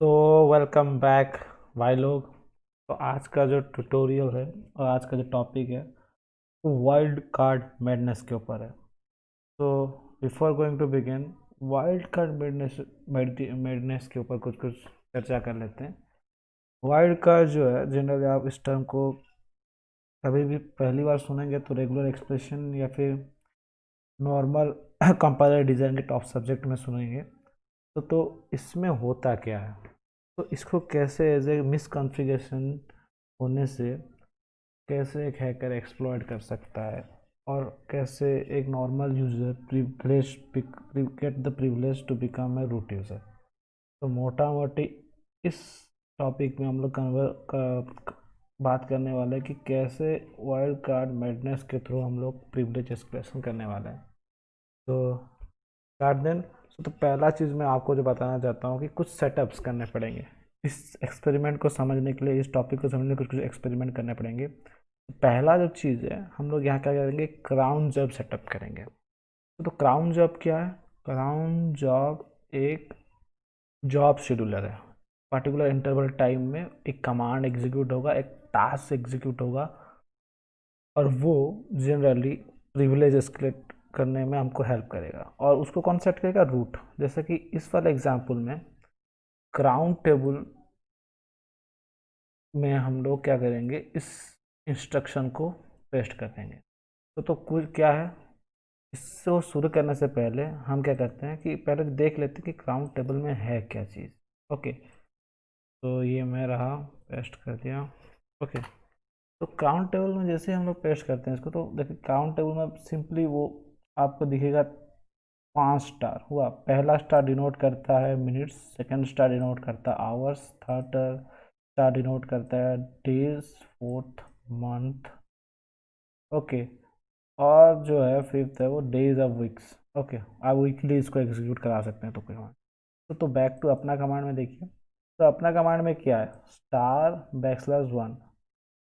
तो welcome back भाई लोग। तो आज का जो ट्यूटोरियल है और आज का जो टॉपिक है वो वाइल्ड कार्ड मैडनेस के ऊपर है। तो before going to begin, wild card madness madness के ऊपर कुछ कुछ चर्चा कर लेते हैं। वाइल्ड कार्ड जो है, जनरली आप इस टर्म को कभी भी पहली बार सुनेंगे तो रेगुलर एक्सप्रेशन या फिर नॉर्मल कंपाइलर डिज़ाइन के टॉप सब्जेक्ट में सुनेंगे। तो इसमें होता क्या है, तो इसको कैसे एज ए मिसकॉन्फ़िगरेशन होने से कैसे एक हैकर एक्सप्लॉइट कर सकता है, और कैसे एक normal user get the privilege to become a root user. तो मोटा मोटी इस टॉपिक में हम लोग बात करने वाले हैं कि कैसे वाइल्ड कार्ड मैडनेस के थ्रू हम लोग प्रिविलेज एक्सप्रेशन करने वाले हैं। तो स्टार्ट देन। तो पहला चीज़ मैं आपको जो बताना चाहता हूँ कि कुछ सेटअप्स करने पड़ेंगे इस एक्सपेरिमेंट को समझने के लिए, इस टॉपिक को समझने के लिए कुछ कुछ एक्सपेरिमेंट करने पड़ेंगे। पहला जो चीज़ है, हम लोग यहाँ क्या करेंगे, क्राउन जॉब सेटअप करेंगे। तो क्राउन जॉब क्या है? क्राउन जॉब एक जॉब शेड्यूलर है। पर्टिकुलर इंटरवल टाइम में एक कमांड एग्जीक्यूट होगा, एक टास्क एग्जीक्यूट होगा, और वो जनरली प्रिविलेज एस्केलेट करने में हमको हेल्प करेगा। और उसको कौन सेट करेगा? रूट। जैसे कि इस वाले एग्जांपल में क्राउन टेबल में हम लोग क्या करेंगे, इस इंस्ट्रक्शन को पेस्ट कर देंगे। तो कुल क्या है, इसको शुरू करने से पहले हम क्या करते हैं कि पहले देख लेते हैं कि क्राउन टेबल में है क्या चीज़। ओके, तो ये मैं रहा, पेस्ट कर दिया। ओके, तो क्राउन टेबल में जैसे हम लोग पेस्ट करते हैं इसको, तो देखिए क्राउन टेबल में सिंपली वो आपको दिखेगा 5 स्टार हुआ। पहला स्टार डिनोट करता है मिनट्स, सेकंड स्टार डिनोट करता है आवर्स, थर्ड स्टार डिनोट करता है डेज, फोर्थ मंथ। ओके, और जो है फिफ्थ है वो डेज ऑफ वीक्स। ओके, आप वीकली इसको एग्जीक्यूट करा सकते हैं। तो कोई बात, तो बैक टू अपना कमांड में देखिए। तो अपना कमांड में क्या है, *1।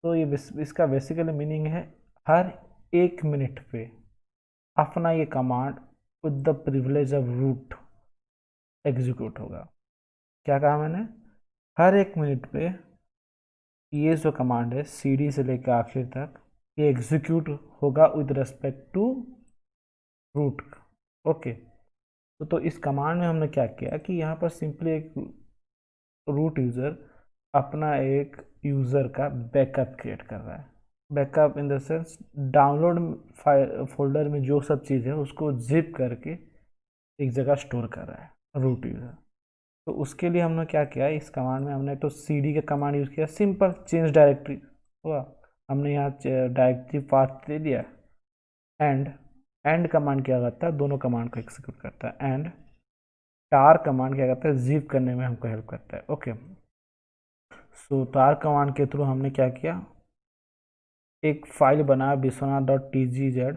तो ये इसका बेसिकली मीनिंग है हर 1 मिनट पे अपना ये command with the privilege of root execute होगा। क्या कहा मैंने? हर 1 मिनट पे ये जो कमांड है CD से लेकर आखिर तक, ये एग्जीक्यूट होगा with respect to root. Okay, तो इस कमांड में हमने क्या किया कि यहाँ पर सिंपली एक रूट यूज़र अपना एक यूज़र का बैकअप क्रिएट कर रहा है। Backup in the sense download file folder में जो सब चीज़ है उसको जिप करके एक जगह स्टोर कर रहा है रूट यूज़र। तो उसके लिए हमने क्या किया, इस कमांड में हमने तो CD का कमांड यूज़ किया, सिंपल चेंज डायरेक्टरी हुआ। हमने यहाँ डायरेक्टरी पाथ दे दिया। एंड कमांड क्या करता है, दोनों कमांड को एग्जीक्यूट करता है। एंड टार कमांड क्या करता है, जिप करने में हमको हेल्प करता है। ओके, सो टार कमांड के थ्रू हमने क्या किया, एक फाइल बनाया biswanath.tgz,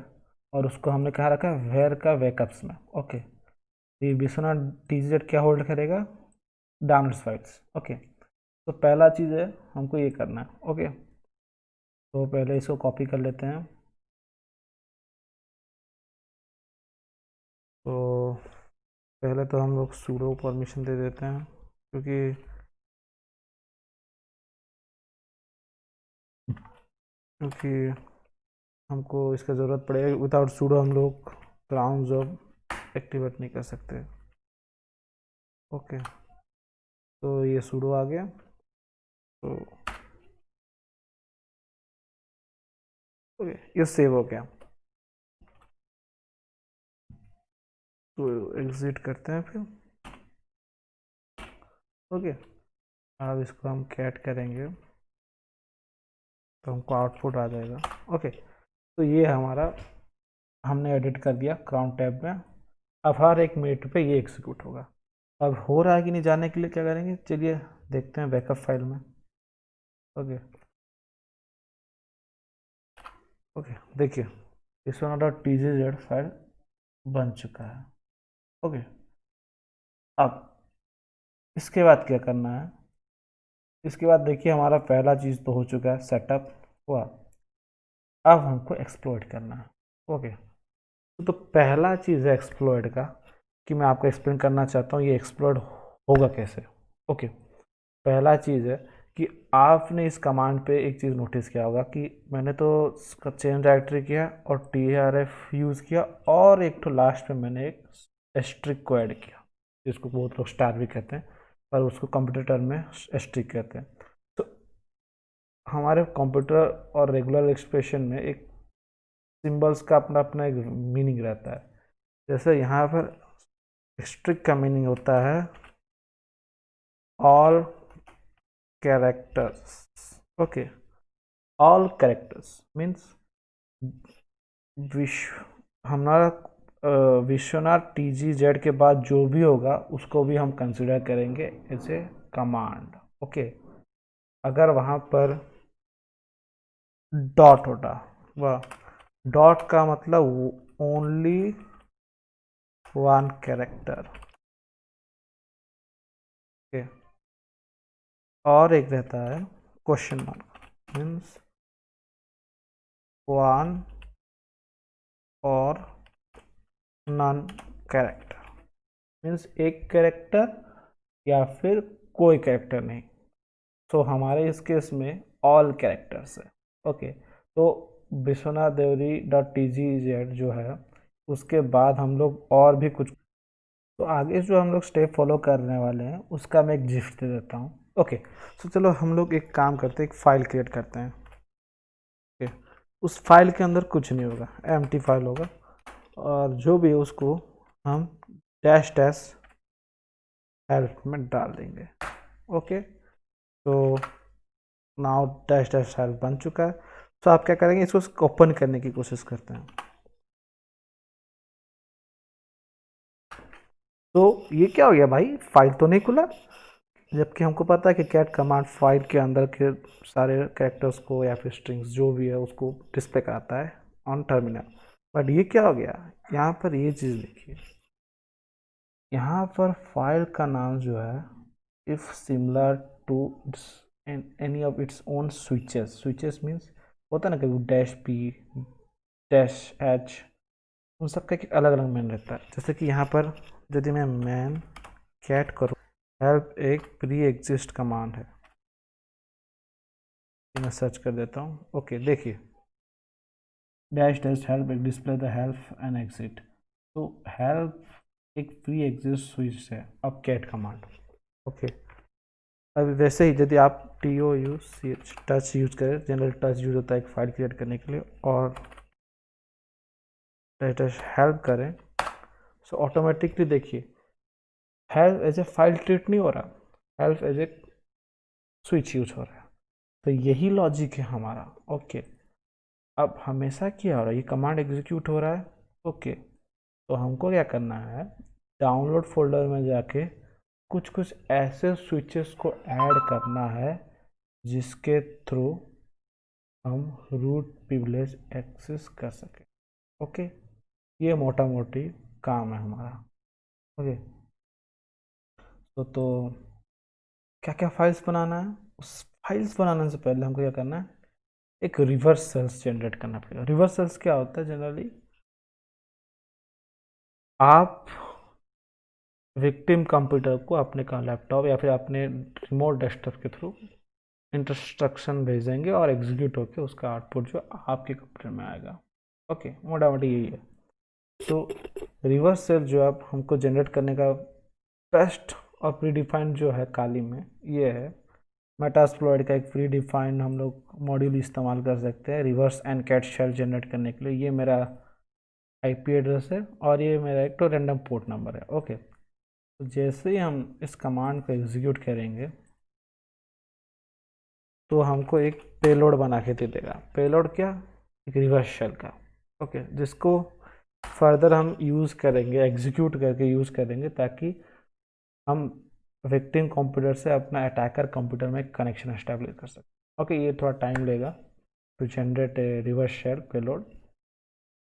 और उसको हमने कहाँ रखा, वेयर का बैकअप्स में। ओके, ये biswanath.tgz क्या होल्ड करेगा, डाउनलोड्स फाइल्स। ओके, तो पहला चीज़ है हमको ये करना है। ओके, तो पहले इसको कॉपी कर लेते हैं। तो पहले तो हम लोग sudo परमिशन दे देते हैं, क्योंकि हमको इसका ज़रूरत पड़ेगा। विदाउट sudo हम लोग क्राउन जॉब एक्टिवेट नहीं कर सकते। ओके, तो ये sudo आ गया। तो ओके, ये सेव हो गया। तो एग्जिट करते हैं फिर। ओके, अब इसको हम कैट करेंगे तो हमको आउटपुट आ जाएगा। ओके, तो ये हमारा हमने एडिट कर दिया क्राउन टैब में। अब हर 1 मिनट पे ये एग्जीक्यूट होगा। अब हो रहा है कि नहीं जानने के लिए क्या करेंगे, चलिए देखते हैं बैकअप फाइल में। ओके, ओके, देखिए biswanath.tgz फाइल बन चुका है। ओके, अब इसके बाद क्या करना है, इसके बाद देखिए हमारा पहला चीज़ तो हो चुका है, सेटअप हुआ। अब हमको एक्सप्लोइट करना है। ओके, तो पहला चीज़ है एक्सप्लोइट का, कि मैं आपको एक्सप्लेन करना चाहता हूँ ये एक्सप्लोइट होगा कैसे। ओके, पहला चीज़ है कि आपने इस कमांड पे एक चीज़ नोटिस किया होगा कि मैंने तो चेन डायरेक्टरी किया और TRF यूज़ किया, और एक तो लास्ट में मैंने एक एस्ट्रिक को ऐड किया, जिसको बहुत लोग स्टार भी कहते हैं, पर उसको कंप्यूटर टर्म में एस्ट्रिक कहते हैं। तो हमारे कंप्यूटर और रेगुलर एक्सप्रेशन में एक सिंबल्स का अपना अपना एक मीनिंग रहता है। जैसे यहाँ पर एस्ट्रिक का मीनिंग होता है all characters. Okay, all characters means विश्व हमारा विश्वनाथ TGZ के बाद जो भी होगा उसको भी हम कंसिडर करेंगे एज ए कमांड। ओके, अगर वहाँ पर डॉट होता, वह डॉट का मतलब ओनली वन कैरेक्टर। ओके, और एक रहता है क्वेश्चन मार्क मीन्स वन और नॉन कैरेक्टर, मीन्स एक कैरेक्टर या फिर कोई कैरेक्टर नहीं। सो हमारे इस केस में ऑल कैरेक्टर्स है। ओके, तो विश्वनाथ देवरी .tgz जो है उसके बाद हम लोग और भी कुछ, तो आगे जो हम लोग स्टेप फॉलो करने वाले हैं उसका मैं एक जिस्ट दे देता हूँ। ओके, तो चलो हम लोग एक काम करते हैं, एक फाइल क्रिएट करते हैं। ओके, उस फाइल के अंदर कुछ नहीं होगा, एम्प्टी फाइल होगा, और जो भी है उसको हम डैश डैश हेल्प में डाल देंगे। ओके, तो नाउ डैश डैश हेल्प बन चुका है। तो आप क्या करेंगे, इसको ओपन करने की कोशिश करते हैं। तो ये क्या हो गया भाई, फाइल तो नहीं खुला, जबकि हमको पता है कि कैट कमांड फाइल के अंदर के सारे कैरेक्टर्स को या फिर स्ट्रिंग्स जो भी है उसको डिस्प्ले कराता है ऑन टर्मिनल। बट ये क्या हो गया, यहाँ पर ये चीज़ देखिए, यहाँ पर फाइल का नाम जो है if similar to any of its own switches, switches means होता है ना कभी -P -H, उन सबका एक अलग अलग मैन रहता है। जैसे कि यहाँ पर यदि मैं मैन कैट करूँ, हेल्प एक प्री एग्जिस्ट कमांड है, मैं सर्च कर देता हूँ। ओके, देखिए डैश डैश हेल्प एक display the help and exit, तो हेल्प एक प्री एग्जिस्ट स्विच है अब कैट कमांड। ओके, अब वैसे ही यदि आप TOUCH टच यूज करें, जनरल टच यूज होता है एक फाइल क्रिएट करने के लिए, और डैश डैश हेल्प करें, सो ऑटोमेटिकली देखिए help as a file treat नहीं हो रहा, help as a switch use हो रहा है। तो यही लॉजिक है हमारा। ओके, अब हमेशा क्या हो रहा है, ये कमांड एग्जीक्यूट हो रहा है। ओके, तो हमको क्या करना है, डाउनलोड फोल्डर में जाके कुछ कुछ ऐसे स्विचेस को ऐड करना है जिसके थ्रू हम रूट प्रिविलेज एक्सेस कर सकें। ओके, ये मोटा मोटी काम है हमारा। ओके, तो क्या क्या फाइल्स बनाना है, उस फाइल्स बनाने से पहले हमको क्या करना है, एक रिवर्स सेल्स जनरेट करना पड़ेगा। रिवर्स सेल्स क्या होता है, जनरली आप विक्टिम कंप्यूटर को अपने का लैपटॉप या फिर अपने रिमोट डेस्कटॉप के थ्रू इंस्ट्रक्शन भेजेंगे और एग्जीक्यूट होकर उसका आउटपुट जो आपके कंप्यूटर में आएगा। ओके, मोटा मोटी यही है। तो रिवर्स सेल जो आप हमको जनरेट करने का बेस्ट और प्री डिफाइंड जो है काली में ये है, मेटास्प्लॉइड का एक प्री डिफाइंड हम लोग मॉड्यूल इस्तेमाल कर सकते हैं reverse and cat shell generate करने के लिए। ये मेरा IP एड्रेस है और ये मेरा एक तो रैंडम पोर्ट नंबर है। ओके, तो जैसे ही हम इस कमांड को एग्जीक्यूट करेंगे तो हमको एक पेलोड बना के दे देगा। पेलोड क्या, एक रिवर्स शेल का। ओके, जिसको फर्दर हम यूज़ करेंगे, एग्जीक्यूट करके यूज़ करेंगे ताकि हम विक्टिम कंप्यूटर से अपना अटैकर कंप्यूटर में कनेक्शन एस्टेब्लिश कर सकें। ओके, ये थोड़ा टाइम लेगा to generate reverse shell payload.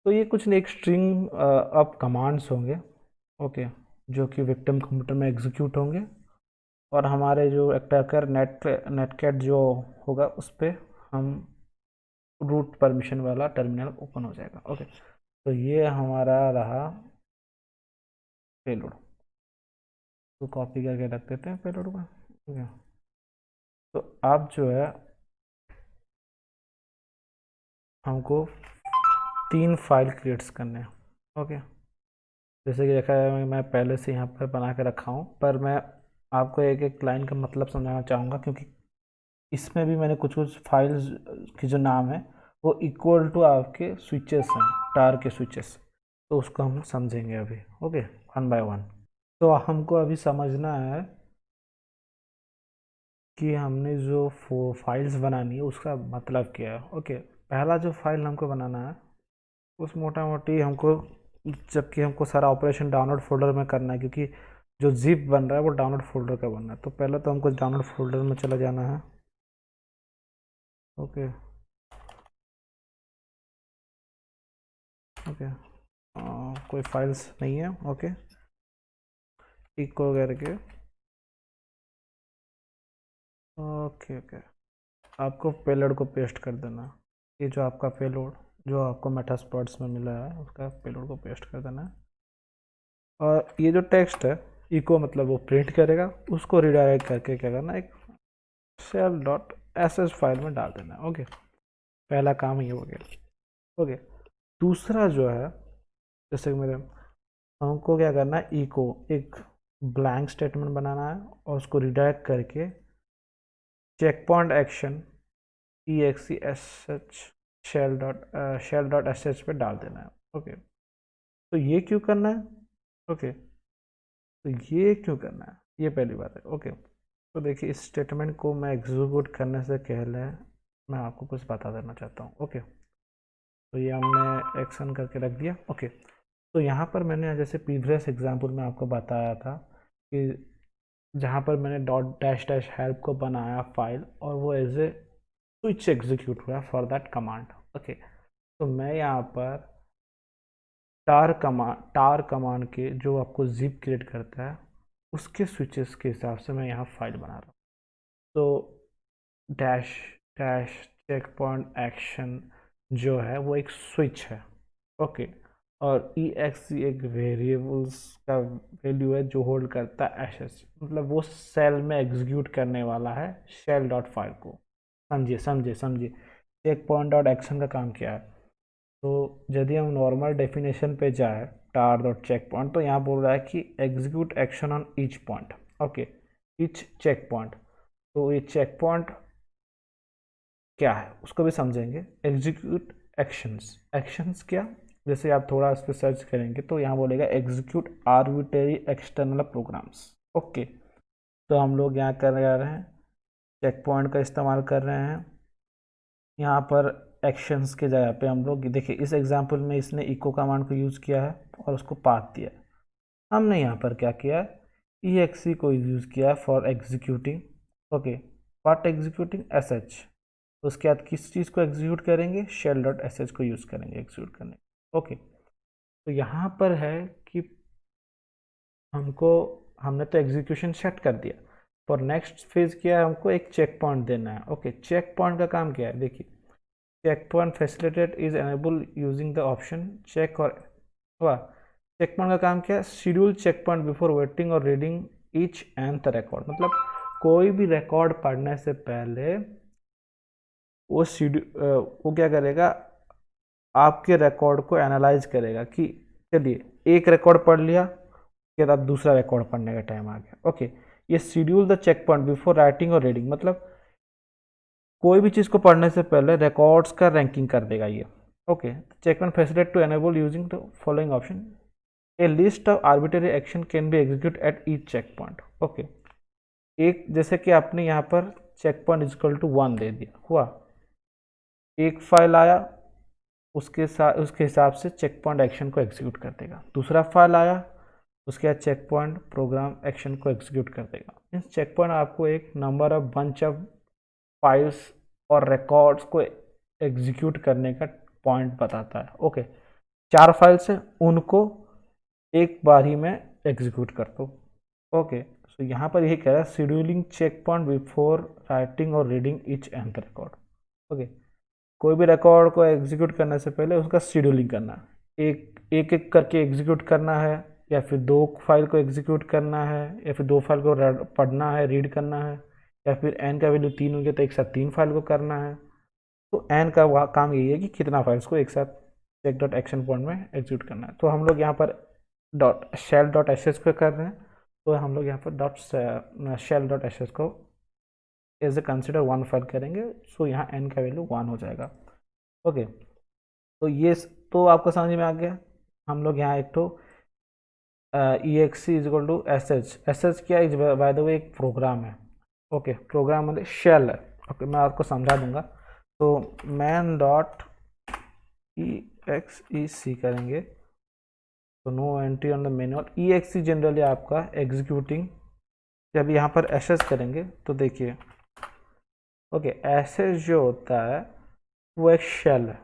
तो ये कुछ नहीं, एक स्ट्रिंग ऑफ कमांड्स होंगे। ओके, जो कि विक्टिम कंप्यूटर में एग्जीक्यूट होंगे और हमारे जो अटैकर नेटकैट जो होगा उस पर हम रूट परमिशन वाला टर्मिनल ओपन हो जाएगा। ओके, तो ये हमारा रहा पेलोड। तो कॉपी करके रख देते हैं पेलोड को, ठीक है। तो अब जो है हमको 3 फाइल क्रिएट्स करने हैं, ओके। जैसे कि देखा है मैं पहले से यहाँ पर बना के रखा हूँ, पर मैं आपको एक एक लाइन का मतलब समझाना चाहूँगा, क्योंकि इसमें भी मैंने कुछ कुछ फाइल्स की जो नाम है वो इक्वल टू आपके स्विचेस हैं, टार के स्विचेस। तो उसको हम समझेंगे अभी, ओके, वन बाय वन। तो हमको अभी समझना है कि हमने जो फाइल्स बनानी है उसका मतलब क्या है, ओके। पहला जो फाइल हमको बनाना है उस मोटा मोटी हमको, जबकि हमको सारा ऑपरेशन डाउनलोड फोल्डर में करना है, क्योंकि जो जिप बन रहा है वो डाउनलोड फोल्डर का बनना है। तो पहले तो हमको डाउनलोड फोल्डर में चला जाना है, ओके ओके। कोई फाइल्स नहीं है, ओके। इको करके, ओके ओके। आपको पेलोड को पेस्ट कर देना। ये जो आपका पेलोड जो आपको मेटास्प्लॉट्स में मिला है उसका पेलोड को पेस्ट कर देना है। और ये जो टेक्स्ट है इको मतलब वो प्रिंट करेगा, उसको रिडायरेक्ट करके क्या करना, एक shell dot S S file में डाल देना, ओके। पहला काम ये हो गया, ओके। दूसरा जो है, जैसे कि मेरे हमको क्या करना है, इको एक ब्लैंक स्टेटमेंट बनाना है और उसको रिडायरेक्ट करके check point action E X C S H shell dot S H पे डाल देना है, ओके। तो ये क्यों करना है, ओके। तो ये क्यों करना है, ये पहली बात है, ओके। तो देखिए इस स्टेटमेंट को मैं एग्जीक्यूट करने से पहले मैं आपको कुछ बता देना चाहता हूँ, ओके। तो ये हमने एक्शन करके रख दिया, ओके। तो यहाँ पर मैंने जैसे प्रीवियस एग्जाम्पल में आपको बताया था कि जहाँ पर मैंने डॉट डैश डैश हेल्प को बनाया फाइल और वो एज ए स्विच एग्जीक्यूट हुआ फॉर दैट कमांड, ओके। तो मैं यहाँ पर टार कमांड के जो आपको जिप क्रिएट करता है उसके स्विचेस के हिसाब से मैं यहाँ फाइल बना रहा हूँ। तो dash dash check point action जो है वो एक स्विच है, ओके। और ई एक्स एक वेरिएबल्स का वैल्यू है जो होल्ड करता है एस एस, मतलब वो सेल में एग्जीक्यूट करने वाला है शेल डॉट फाइल को। समझिए समझिए समझिए, चेक पॉइंट डॉट एक्शन का काम क्या है। तो यदि हम नॉर्मल डेफिनेशन पे जाए टार डॉट चेक पॉइंट, तो यहाँ बोल रहा है कि execute action on each point, okay, each check point. तो ये चेक पॉइंट क्या है उसको भी समझेंगे। एग्जीक्यूट एक्शंस, एक्शंस क्या, जैसे आप थोड़ा इस पर सर्च करेंगे तो यहाँ बोलेगा execute arbitrary external programs, okay. तो हम लोग यहाँ कर रहे हैं चेक पॉइंट का इस्तेमाल कर रहे हैं यहाँ पर एक्शंस के जगह पे। हम लोग देखिए इस एग्जांपल में इसने इको कमांड को यूज़ किया है और उसको पाथ दिया है। हमने यहाँ पर क्या किया है, ई एक्स को यूज़ किया है for executing, okay, what executing S H. उसके बाद किस चीज़ को एग्जीक्यूट करेंगे, शेल डॉट एस एच को यूज़ करेंगे एग्जीक्यूट करने, ओके। तो यहाँ पर है कि हमको हमने तो एग्जीक्यूशन सेट कर दिया, फॉर नेक्स्ट फेज क्या है, हमको एक चेक पॉइंट देना है, ओके। चेक पॉइंट का काम क्या है, देखिए check point facilitate is enable using the option check और हुआ। चेक पॉइंट का काम क्या है, schedule check point before waiting और रीडिंग ईच एंड रिकॉर्ड, मतलब कोई भी रिकॉर्ड पढ़ने से पहले वो वो क्या करेगा, आपके रिकॉर्ड को एनालाइज करेगा कि चलिए एक रिकॉर्ड पढ़ लिया, फिर अब दूसरा रिकॉर्ड पढ़ने का टाइम आ गया, ओके। ये schedule the check point before writing और रीडिंग, मतलब कोई भी चीज़ को पढ़ने से पहले रिकॉर्ड्स का रैंकिंग कर देगा ये, okay. Check point facilitate to enable using the following option, a list of arbitrary action can be execute at each check point, okay. एक जैसे कि आपने यहाँ पर चेक पॉइंट इजकल टू 1 दे दिया, हुआ एक फाइल आया, उसके हिसाब से चेक पॉइंट एक्शन को एग्जीक्यूट कर देगा। दूसरा फाइल आया, उसके बाद चेक पॉइंट प्रोग्राम एक्शन को एग्जीक्यूट कर देगा। मीन्स चेक पॉइंट आपको एक number of bunch of files और रिकॉर्ड्स को एग्जीक्यूट करने का पॉइंट बताता है, ओके। 4 फाइल्स हैं, उनको एक बार ही में एग्जीक्यूट कर दो, ओके। सो यहाँ पर यही कह रहा है scheduling check point before writing और reading each and record, okay. कोई भी रिकॉर्ड को एग्जीक्यूट करने से पहले उसका शेड्यूलिंग करना है, एक एक करके एग्जीक्यूट करना है, या फिर 2 फाइल को एग्जीक्यूट करना है, या फिर 2 फाइल को पढ़ना है, रीड करना है, या फिर n का वैल्यू 3 हो गया तो एक साथ 3 फाइल को करना है। तो n का काम यही है कि कितना फाइल्स को एक साथ चेक डॉट एक्शन पॉइंट में एग्जीक्यूट करना है। तो हम लोग यहाँ पर डॉट शेल डॉट एस को कर रहे हैं, तो हम लोग यहाँ पर डॉट शेल डॉट एस को एज ए कंसिडर 1 फाइल करेंगे। सो यहाँ n का वैल्यू 1 हो जाएगा। ओके, तो ये तो आपको समझ में आ गया। हम लोग यहाँ एक तो exe is equal to S क्या है, बाय द वे एक प्रोग्राम है। ओके, प्रोग्राम मतलब शेल है। ओके, मैं आपको समझा दूंगा। तो मैन डॉट exe करेंगे तो no entry on the manual. exe generally आपका एग्जीक्यूटिंग, जब यहाँ पर एस करेंगे तो देखिए, ओके, एस जो होता है वो एक शेल है।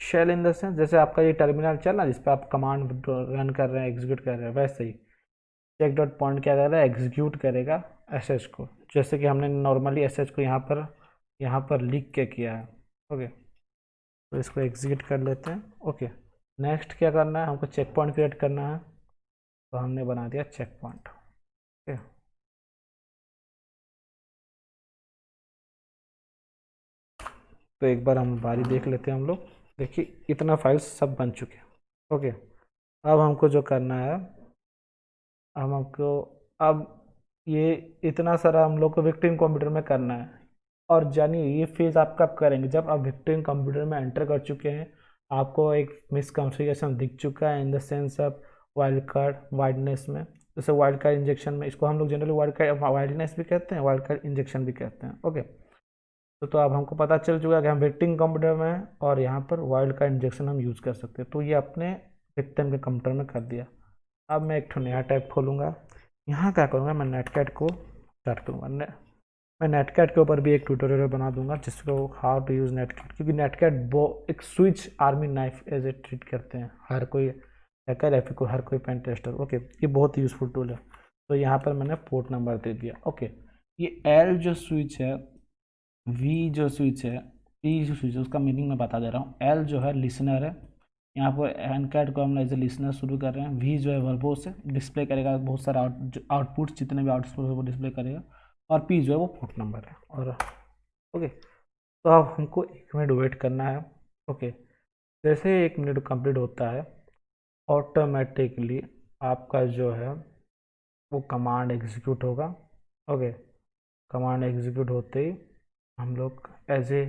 शेल इन द सेंस जैसे आपका ये टर्मिनल चल रहा है जिस पर आप कमांड रन कर रहे हैं, एग्जीक्यूट कर रहे हैं, वैसे ही चेक डॉट पॉइंट क्या कर रहा है, एग्जीक्यूट करेगा एस को, जैसे कि हमने नॉर्मली एस को यहाँ पर लिख के किया है। ओके, तो इसको एग्जीक्यूट कर लेते हैं। ओके, नेक्स्ट क्या करना है, हमको चेक पॉइंट क्रिएट करना है, तो हमने बना दिया चेक पॉइंट। ओके, तो एक बार हम बारी देख लेते हैं हम लोग। देखिए इतना फाइल्स सब बन चुके हैं। ओके, अब हमको जो करना है, अब ये इतना सारा हम लोग को विक्टिम कंप्यूटर में करना है। और जानिए ये फेज आप कब करेंगे, जब आप विक्टिम कंप्यूटर में एंटर कर चुके हैं, आपको एक मिसकॉन्फ़िगरेशन दिख चुका है in the sense of wild card wideness में। जैसे वाइल्ड कार्ड इंजेक्शन में, इसको हम लोग जनरली वाइल्ड कार्ड वाइडनेस भी कहते हैं, वाइल्ड कार्ड इंजेक्शन भी कहते हैं। ओके, तो अब हमको पता चल चुका है कि हम विक्टिम कंप्यूटर में हैं और यहाँ पर वाइल्ड कार्ड इंजेक्शन हम यूज़ कर सकते हैं। तो ये अपने विक्टिम के कंप्यूटर में कर दिया। अब मैं एक नया टैब खोलूँगा। यहाँ क्या करूँगा, मैं नेटकैट को स्टार्ट करूँगा। मैं नेटकैट के ऊपर भी एक ट्यूटोरियल बना दूंगा जिसको हाउ टू यूज़ नेटकैट, क्योंकि नेटकैट वो एक Swiss army knife as a treat करते हैं हर कोई हैकर या फिर कोई हर कोई पेन टेस्टर। ओके, ये बहुत यूज़फुल टूल है। तो यहाँ पर मैंने पोर्ट नंबर दे दिया। ओके, ये एल जो स्विच है, वी जो स्विच है, पी जो स्विच है, उसका मीनिंग मैं बता दे रहा हूँ। एल जो है लिसनर है, यहाँ पर एनकैट को हम एज ए लिसनर शुरू कर रहे हैं। वी जो है वर्बोस है, डिस्प्ले करेगा बहुत सारा आउटपुट, जितने भी आउटपुट है वो डिस्प्ले करेगा। और पी जो है वो पोर्ट नंबर है। और ओके, तो अब हमको 1 मिनट वेट करना है। ओके, जैसे 1 मिनट कंप्लीट होता है, ऑटोमेटिकली आपका जो है वो कमांड एग्जीक्यूट होगा। ओके, कमांड एग्जीक्यूट होते ही हम लोग as a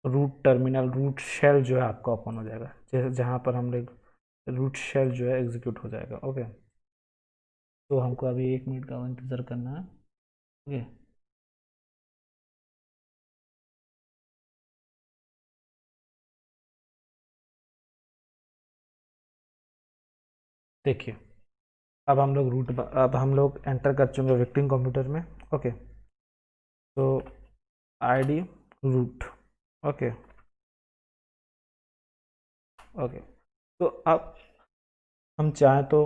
root terminal, root shell जो है आपका ओपन हो जाएगा, जैसे जहाँ पर हम लोग रूट शेल जो है एग्जीक्यूट हो जाएगा। ओके, तो हमको अभी 1 मिनट का इंतज़ार करना है। ओके, देखिए अब हम लोग एंटर कर चुके हैं विक्टिम कंप्यूटर में। ओके, तो आईडी रूट। ओके, ओके, तो अब हम चाहें तो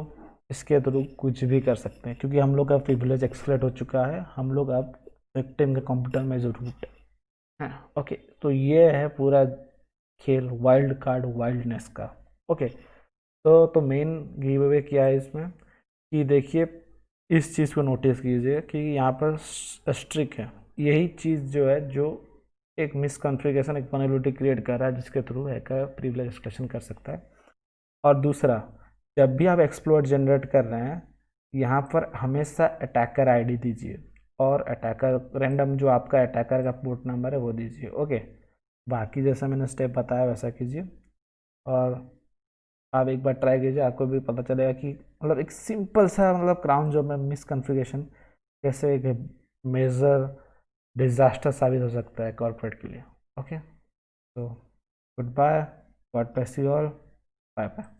इसके थ्रू कुछ भी कर सकते हैं, क्योंकि हम लोग का प्रिविलेज एक्सक्लेट हो चुका है। हम लोग अब विक्टिम के कंप्यूटर में जो रूट है। ओके, तो ये है पूरा खेल वाइल्ड कार्ड वाइल्डनेस का। ओके, तो मेन गिव अवे क्या है इसमें, कि देखिए इस चीज़ को नोटिस कीजिए कि यहाँ पर स्ट्रिक है। यही चीज़ जो है जो एक मिसकॉन्फ़िगरेशन, एक वल्नरेबिलिटी क्रिएट कर रहा है, जिसके थ्रू हैकर प्रिविलेज एक्सप्रेशन कर सकता है। और दूसरा, जब भी आप एक्सप्लॉइट जनरेट कर रहे हैं, यहाँ पर हमेशा अटैकर आईडी दीजिए और अटैकर रैंडम जो आपका अटैकर का पोर्ट नंबर है वो दीजिए। ओके, बाकी जैसा मैंने स्टेप बताया वैसा कीजिए और आप एक बार ट्राई कीजिए, आपको भी पता चलेगा कि मतलब एक सिंपल सा मतलब क्राउन जॉब में मिसकॉन्फ़िगरेशन कैसे एक मेजर डिजास्टर साबित हो सकता है कॉर्पोरेट के लिए। ओके, तो good bye, God bless you all, bye bye.